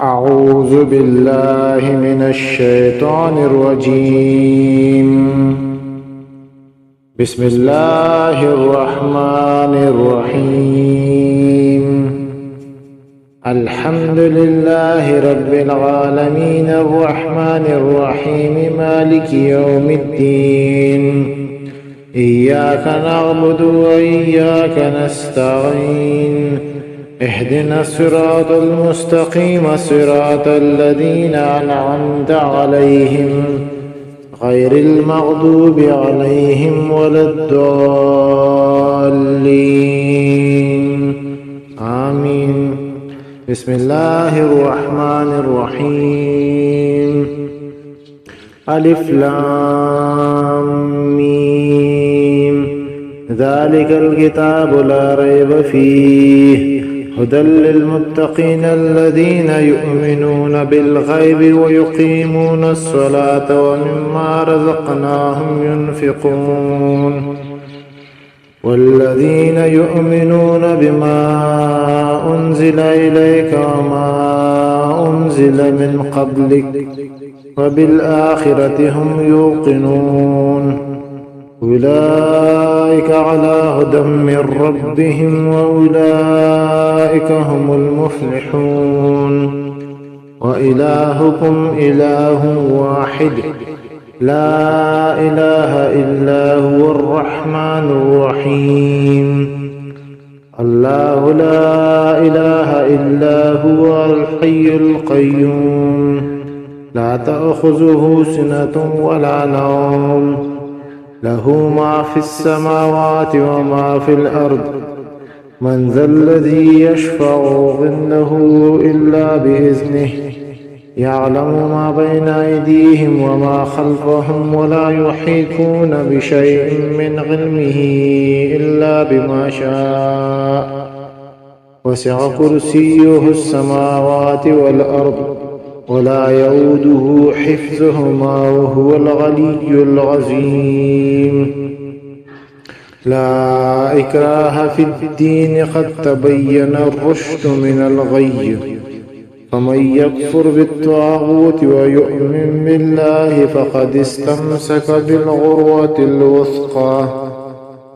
أعوذ بالله من الشيطان الرجيم. بسم الله الرحمن الرحيم. الحمد لله رب العالمين الرحمن الرحيم مالك يوم الدين. إياك نعبد وإياك نستعين. اهدنا الصراط المستقيم صراط الذين أنعمت عليهم غير المغضوب عليهم ولا الضالين آمين. بسم الله الرحمن الرحيم. ألف لام ميم. ذلك الكتاب لا ريب فيه هدى للمتقين الذين يؤمنون بالغيب ويقيمون الصلاة ومما رزقناهم ينفقون. والذين يؤمنون بما أنزل إليك وما أنزل من قبلك وبالآخرة هم يوقنون. أولئك على هدى من ربهم وأولئك هم المفلحون. وإلهكم إله واحد لا إله إلا هو الرحمن الرحيم. الله لا إله إلا هو الحي القيوم لا تأخذه سنة ولا نوم له ما في السماوات وما في الأرض. من ذا الذي يشفع عنده إلا بإذنه. يعلم ما بين أيديهم وما خلفهم ولا يحيطون بشيء من علمه إلا بما شاء. وسع كرسيه السماوات والأرض ولا يؤوده حفظهما وهو العلي العظيم. لا إكراه في الدين قد تبين الرشد من الغي. فمن يكفر بالطاغوت ويؤمن بالله فقد استمسك بالعروة الوثقى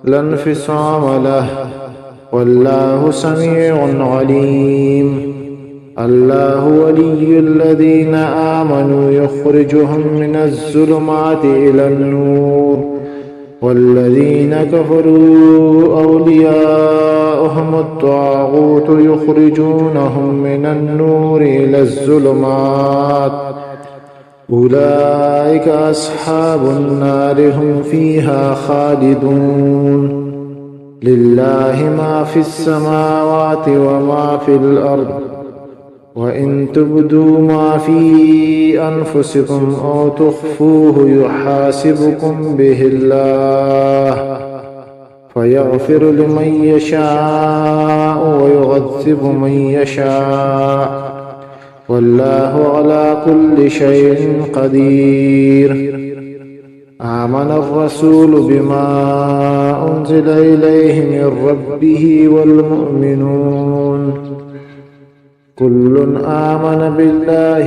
لا انفصام له. والله سميع عليم. الله ولي الذين آمنوا يخرجهم من الظلمات إلى النور. والذين كفروا أولياؤهم الطاغوت يخرجونهم من النور إلى الظلمات. أولئك أصحاب النار هم فيها خالدون. لله ما في السماوات وما في الأرض. وإن تبدوا ما في أنفسكم أو تخفوه يحاسبكم به الله فيغفر لمن يشاء ويعذب من يشاء. والله على كل شيء قدير. آمن الرسول بما أنزل إليه من ربه والمؤمنون كل آمن بالله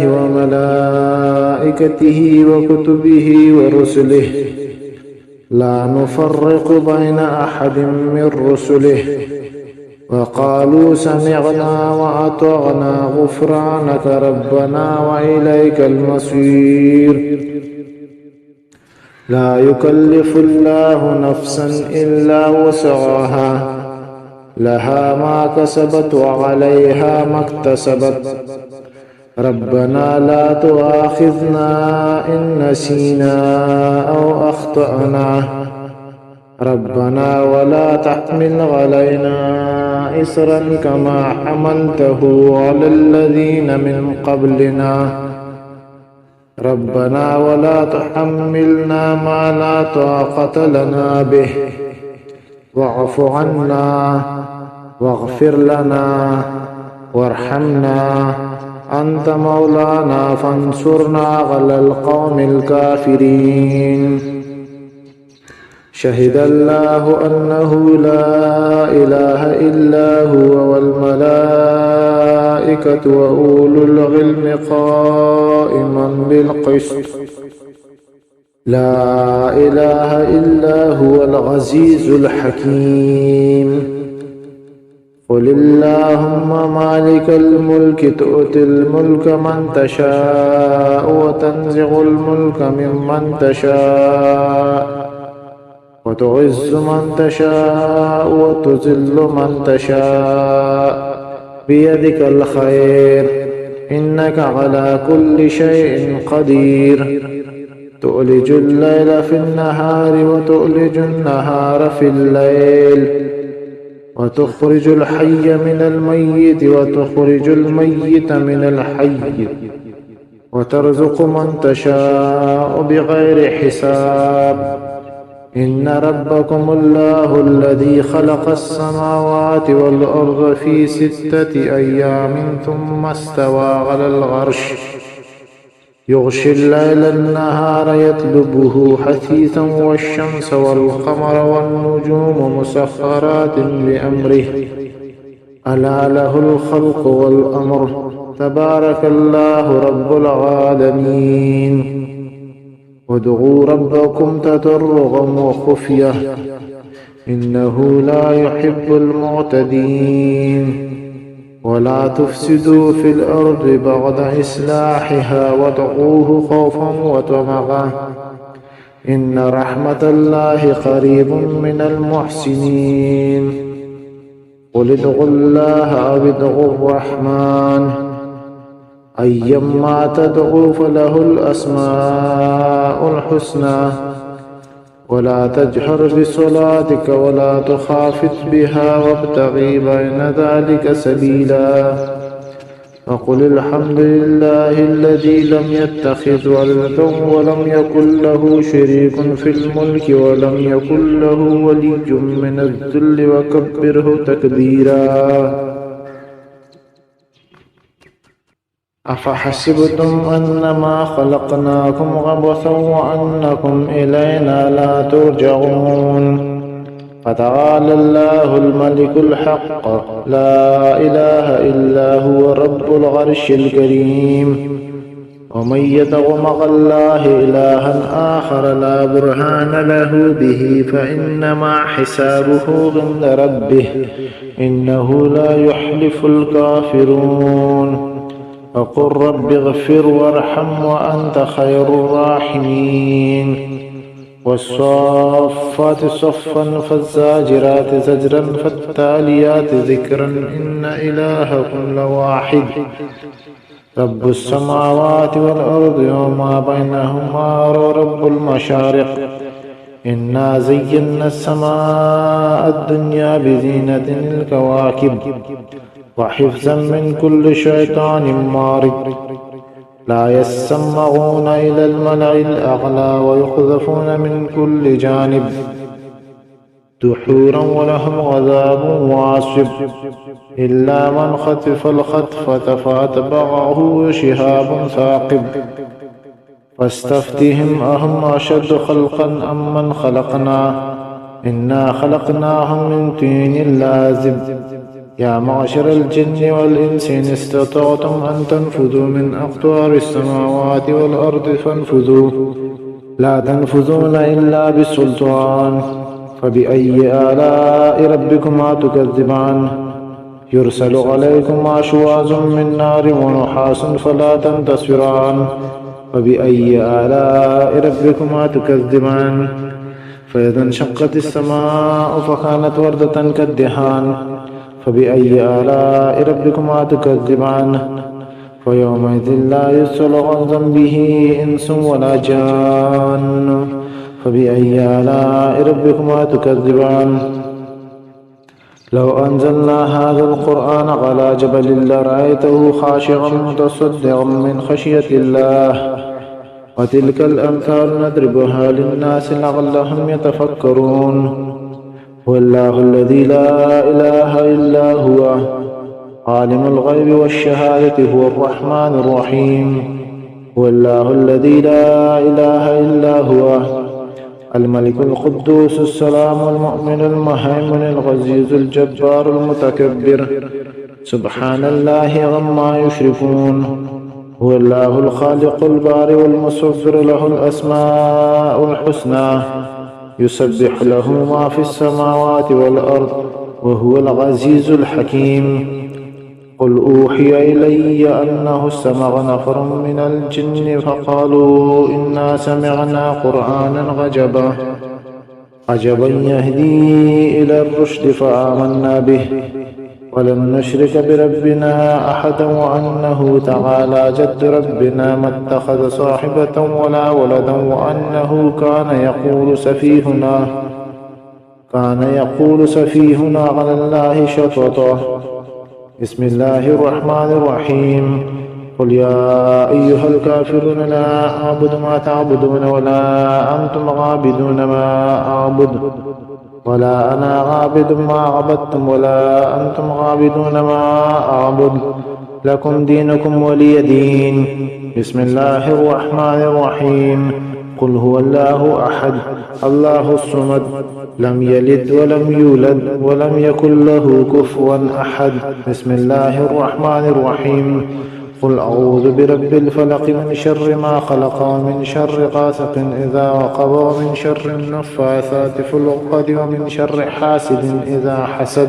وملائكته وكتبه ورسله لا نفرق بين أحد من رسله وقالوا سمعنا وأطعنا غفرانك ربنا وإليك المصير. لا يكلف الله نفسا إلا وسعها لها ما كسبت وعليها ما اكتسبت. ربنا لا تؤاخذنا إن نسينا أو أخطأنا. ربنا ولا تحمل علينا إصرا كما حملته على الذين من قبلنا. ربنا ولا تحملنا ما لا طاقة لنا به. واعف عنا واغفر لنا وارحمنا أنت مولانا فانصرنا على القوم الكافرين. شهد الله أنه لا إله إلا هو والملائكة وأولو العلم قائما بالقسط لا إله إلا هو العزيز الحكيم قل اللهم مالك الملك تؤتي الملك من تشاء وتنزع الملك ممن تشاء وتعز من تشاء وتذل من تشاء بيدك الخير إنك على كل شيء قدير تؤلج الليل في النهار وتؤلج النهار في الليل وتخرج الحي من الميت وتخرج الميت من الحي وترزق من تشاء بغير حساب إن ربكم الله الذي خلق السماوات والأرض في 6 أيام ثم استوى على العرش يغشي الليل النهار يطلبه حثيثا والشمس والقمر والنجوم مسخرات بأمره ألا له الخلق والأمر تبارك الله رب العالمين وادعوا ربكم تضرعا وخفية إنه لا يحب المعتدين ولا تفسدوا في الأرض بعد إصلاحها وادعوه خوفا وطمعا إن رحمة الله قريب من المحسنين قل ادعوا الله أو ادعوا الرحمن أيما تدعوا فله الأسماء الحسنى ولا تجهر بصلاتك ولا تخافت بها وابتغ بين ذلك سبيلا وقل الحمد لله الذي لم يتخذ ولدا ولم يكن له شريك في الملك ولم يكن له ولي من الذل وكبره تكبيرا أفحسبتم أنما خلقناكم عبثا وأنكم إلينا لا ترجعون فتعالى الله الملك الحق لا إله إلا هو رب العرش الكريم ومن يدع مع الله إلها آخر لا برهان له به فإنما حسابه عند ربه إنه لا يحلف الكافرون وقل رب اغفر وارحم وأنت خير الراحمين والصافات صفا فالزاجرات زجرا فالتاليات ذكرا إن إلهكم لواحد رب السماوات والأرض وما بينهما ورب المشارق إنا زينا السماء الدنيا بزينة الكواكب وحفظا من كل شيطان مارد لا يسمعون إلى الملأ الأعلى ويقذفون من كل جانب دحورا ولهم عذاب واصب إلا من خطف الخطفة فأتبعه شهاب ثاقب فاستفتهم أهم أشد خلقا أم من خلقنا إنا خلقناهم من طين لازب يا معشر الجن والإنس إن استطعتم أن تنفذوا من أقطار السماوات والأرض فانفذوا لا تنفذون إلا بالسلطان فبأي آلاء ربكما تكذبان يرسل عليكما شواظ من نار ونحاس فلا تنتصران فبأي آلاء ربكما تكذبان فإذا انشقت السماء فكانت وردة كالدهان فبأي آلاء ربكما تكذبان فيومئذ لا يسأل عن ذنبه إنس ولا جان فبأي آلاء ربكما تكذبان لو أنزلنا هذا القرآن على جبل لرأيته خاشعا متصدعا من خشية الله وتلك الأمثال نضربها للناس لعلهم يتفكرون والله الذي لا إله إلا هو عالم الغيب والشهادة هو الرحمن الرحيم والله الذي لا إله إلا هو الملك القدوس السلام المؤمن المهيمن العزيز الجبار المتكبر سبحان الله عما يشركون. هو الله الخالق البارئ المصور له الأسماء الحسنى يسبح له ما في السماوات والأرض وهو العزيز الحكيم. قل أوحي إلي أنه استمع نفر من الجن فقالوا إنا سمعنا قرآنا عجبا يهدي إلى الرشد فآمنا به ولن نشرك بربنا أحدا وأنه تعالى جد ربنا ما اتخذ صاحبة ولا ولدا وأنه كان يقول سفيهنا على الله شططا. بسم الله الرحمن الرحيم. قل يا أيها الكافرون لا أعبد ما تعبدون ولا أنتم عابدون ما أعبد ولا أنا عابد ما عبدتم ولا أنتم عابدون ما أعبد لكم دينكم ولي دين. بسم الله الرحمن الرحيم. قل هو الله أحد الله الصمد لم يلد ولم يولد ولم يكن له كفوا أحد. بسم الله الرحمن الرحيم. قل أعوذ برب الفلق من شر ما خلق ومن شر غاسق إذا وقب ومن شر النفاثات في العقد ومن شر حاسد إذا حسد.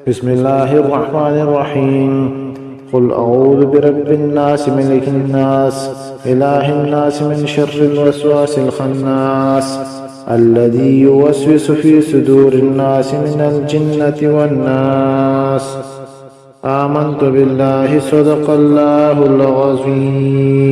بسم الله الرحمن الرحيم. قل أعوذ برب الناس ملك الناس إله الناس من شر الوسواس الخناس الذي يوسوس في صدور الناس من الجنة والناس. آمنت بالله صدق الله العظيم.